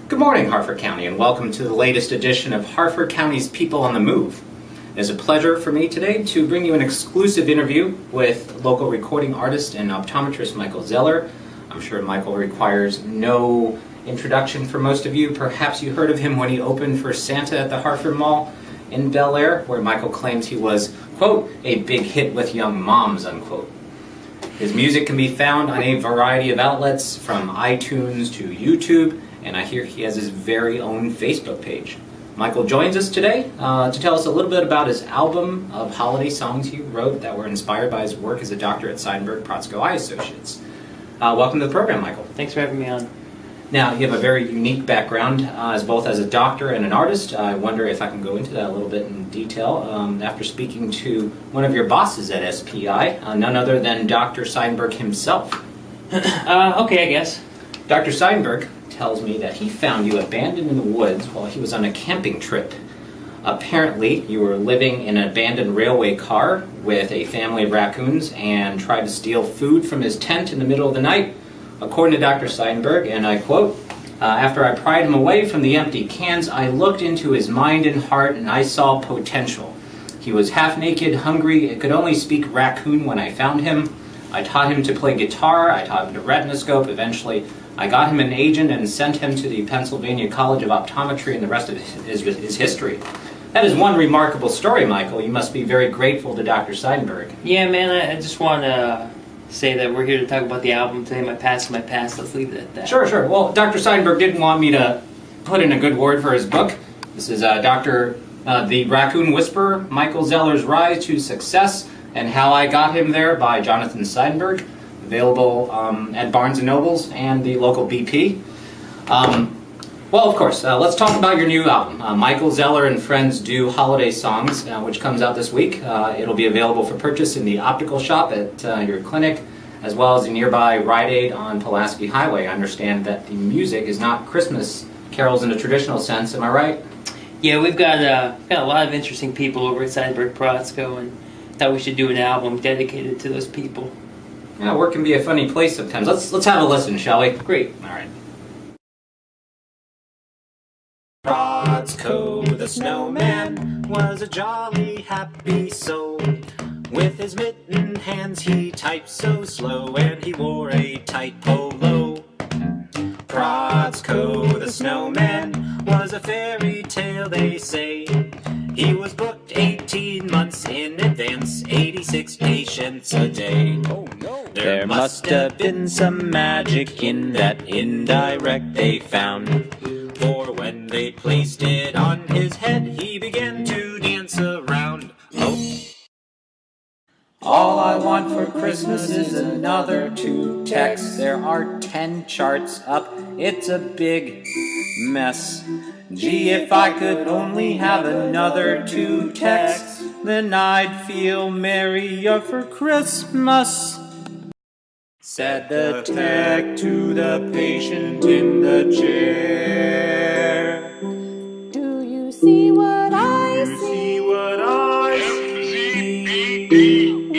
Good morning, Harford County, and welcome to the latest edition of Harford County's People on the Move. It is a pleasure for me today to bring you an exclusive interview with local recording artist and optometrist Michael Zeller. I'm sure Michael requires no introduction for most of you. Perhaps you heard of him when he opened for Santa at the Harford Mall in Bel Air, where Michael claims he was, quote, a big hit with young moms, unquote. His music can be found on a variety of outlets, from iTunes to YouTube, and I hear he has his very own Facebook page. Michael joins us today to tell us a little bit about his album of holiday songs he wrote that were inspired by his work as a doctor at Seidenberg Protzko Eye Associates. Welcome to the program, Michael. Thanks for having me on. Now, you have a very unique background as both as a doctor and an artist. I wonder if I can go into that a little bit in detail. After speaking to one of your bosses at SPI, none other than Dr. Seidenberg himself. Okay, I guess. Dr. Seidenberg tells me that he found you abandoned in the woods while he was on a camping trip. Apparently, you were living in an abandoned railway car with a family of raccoons and tried to steal food from his tent in the middle of the night. According to Dr. Seidenberg, and I quote, after I pried him away from the empty cans, I looked into his mind and heart and I saw potential. He was half naked, hungry, and could only speak raccoon when I found him. I taught him to play guitar, I taught him to retinoscope. Eventually, I got him an agent and sent him to the Pennsylvania College of Optometry, and the rest of it is history. That is one remarkable story, Michael. You must be very grateful to Dr. Seidenberg. Yeah, man, I just want to say that we're here to talk about the album today. My past is my past. Let's leave it at that. Sure. Well, Dr. Seidenberg didn't want me to put in a good word for his book. This is The Raccoon Whisperer, Michael Zeller's Rise to Success, and How I Got Him There by Jonathan Seidenberg. Available at Barnes & Nobles and the local BP. Well, of course, let's talk about your new album, Michael Zeller and Friends Do Holiday Songs, which comes out this week. It'll be available for purchase in the optical shop at your clinic, as well as a nearby Rite Aid on Pulaski Highway. I understand that the music is not Christmas carols in a traditional sense, am I right? Yeah, we've got a lot of interesting people over at Seidenberg Protzko, and thought we should do an album dedicated to those people. Yeah, work can be a funny place sometimes. Let's have a listen, shall we? Great. All right. Protzko the snowman was a jolly, happy soul. With his mittened hands he typed so slow, and he wore a tight polo. Protzko the snowman was a fairy tale, they say. He was booked 18 months in advance, 86 patients a day. Oh no! There must have been some magic in that indirect they found. For when they placed it on his head, he began to dance around. Oh. All I want for Christmas is another 2 texts. There are 10 charts up. It's a big mess. Gee, if I could only have another 2 texts, then I'd feel merrier for Christmas. Said the tech to the patient in the chair. Do you see what I see?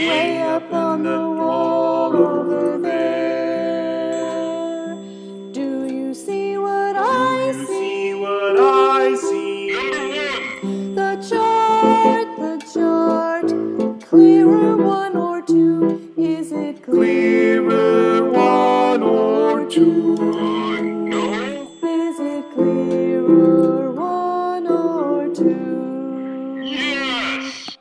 Way up on the wall over there. Do you see what I see? The chart. Clearer 1 or 2. Is it Clearer 1 or 2? Is it clearer 1 or 2? Yes!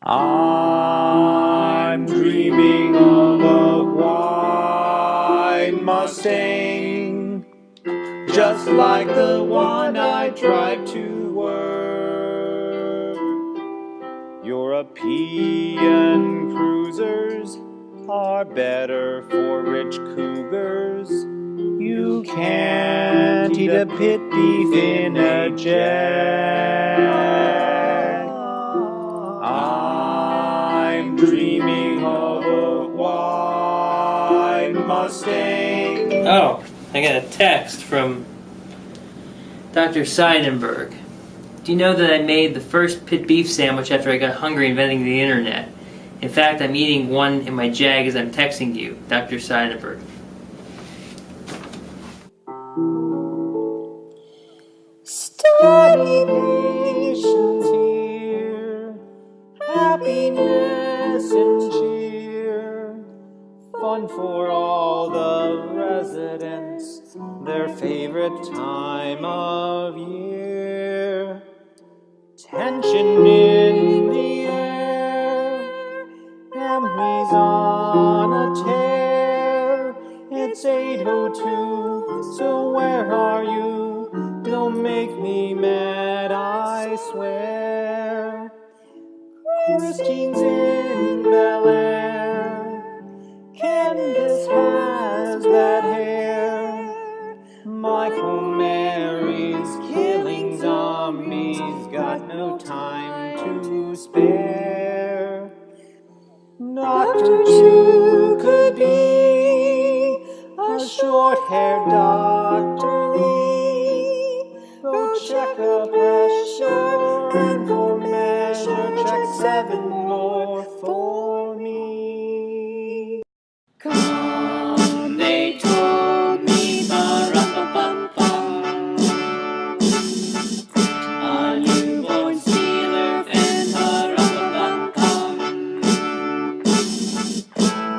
I'm dreaming of a white Mustang, just like the one I drive to work. European cruisers are better for rich cougars. You can't eat a pit beef in a jet. I'm dreaming of a white Mustang. Oh, I got a text from Dr. Seidenberg. Do you know that I made the first pit beef sandwich after I got hungry inventing the internet? In fact, I'm eating one in my Jag as I'm texting you, Dr. Seidenberg. presidents, their favorite time of year. Tension in the air, Emmy's on a tear. It's 8:02, so where are you? Don't make me mad, I swear. Christine's in Bel Air, Candace has that hair. Michael Mary's killing zombies, got no time to spare. Dr. Chu could be a short-haired Dr. Lee. Go check a pressure and for measure, check 7 more for me. Come, they told me, ba-rum-ba-bum-bum. A newborn Steeler fan, ba-rum-ba-bum-bum.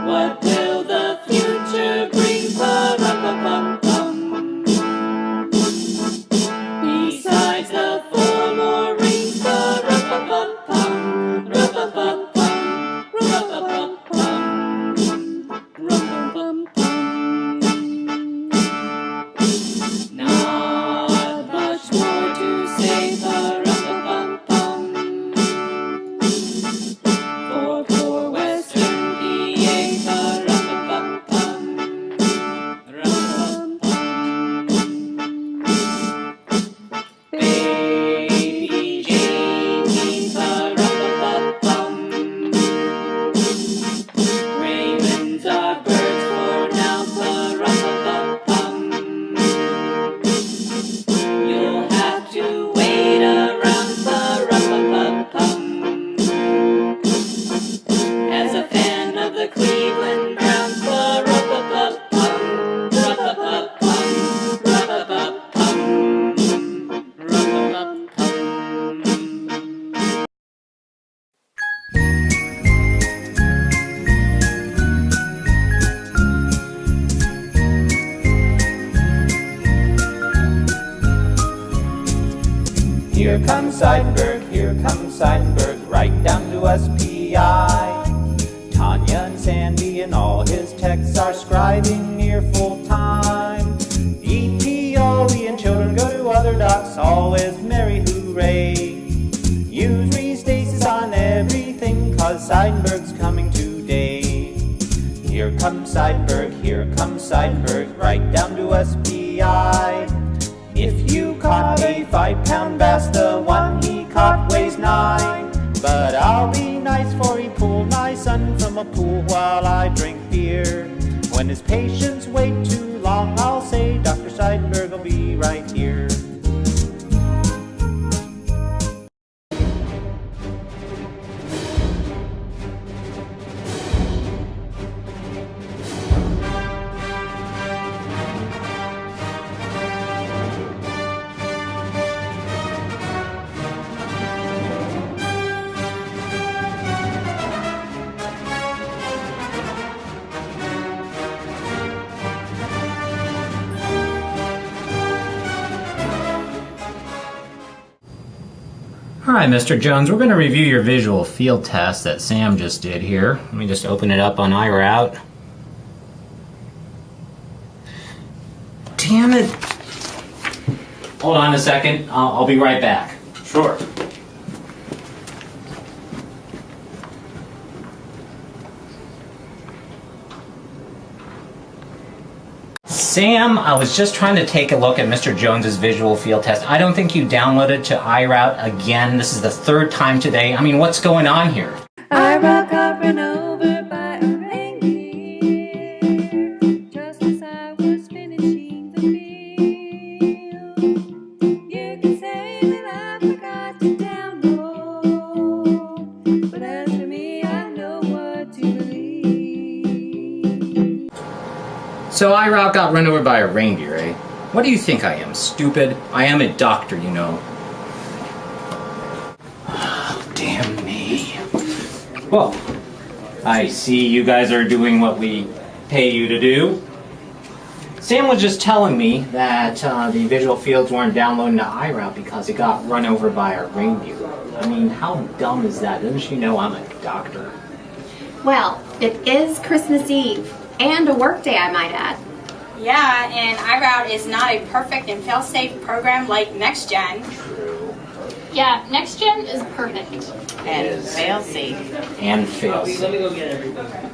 What will the future bring, ba-rum-ba-bum-bum? Besides the 4 more rings, ba-rum-ba-bum-bum, rum-ba-bum-bum, rum-ba-bum-bum, rum-ba-bum-bum. Not much more to say, ba-rum-ba-bum-bum. For poor Western PA, ba-rum-ba-bum-bum, rum-ba-bum-bum. Baby Jamie, ba-rum-ba-bum-bum. Ravens are birds for now, ba-rum-ba-bum-bum. You'll have to wait around, ba-rum-ba-bum-bum. As a fan of the Cleveland Browns, ba-rum-ba-bum-bum, rum-ba-bum-bum, rum-ba-bum-bum, rum-ba-bum-bum. Here comes Seidenberg, right down to us PI. Tanya and Sandy and all his texts are scribing near full time. EPOE and children go to other docs, always merry hooray. Use restasis on everything, cause Seidenberg's coming today. Here comes Seidenberg, right down to us PI. If you caught a 5-pound bass, the one he caught weighs 9. But I'll be nice, for he pulled my son from a pool while I drink beer. When his patients wait too long, I'll say Dr. Seidenberg will be right here. Alright, Mr. Jones, we're going to review your visual field test that Sam just did here. Let me just open it up on iRoute. Damn it! Hold on a second, I'll be right back. Sure. Sam, I was just trying to take a look at Mr. Jones's visual field test. I don't think you downloaded to iRoute again. This is the 3rd time today. I mean, what's going on here? I rock up and over by a reindeer, just as I was finishing the field. You can say that I forgot to download, but as for me, I know what to believe. So iRoute got run over by a reindeer, eh? What do you think I am, stupid? I am a doctor, you know. Damn me. Well, I see you guys are doing what we pay you to do. Sam was just telling me that the visual fields weren't downloading to iRoute because it got run over by a reindeer. I mean, how dumb is that? Doesn't she know I'm a doctor? Well, it is Christmas Eve, and a work day, I might add. Yeah, and iRoute is not a perfect and fail-safe program like NextGen. True. Yeah, NextGen is perfect. And is. fail-safe. And fails. Let me go get everything.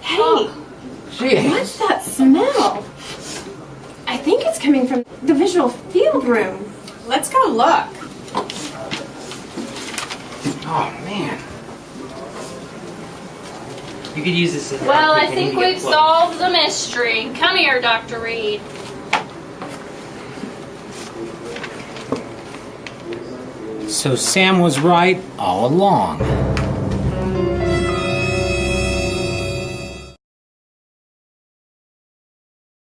Hey, Jeez. what's that smell? I think it's coming from the visual field room. Let's go look. Oh, man. You could use this as a Well, I toothpick and think you get we've plugged. solved the mystery. Come here, Dr. Reed. So Sam was right all along.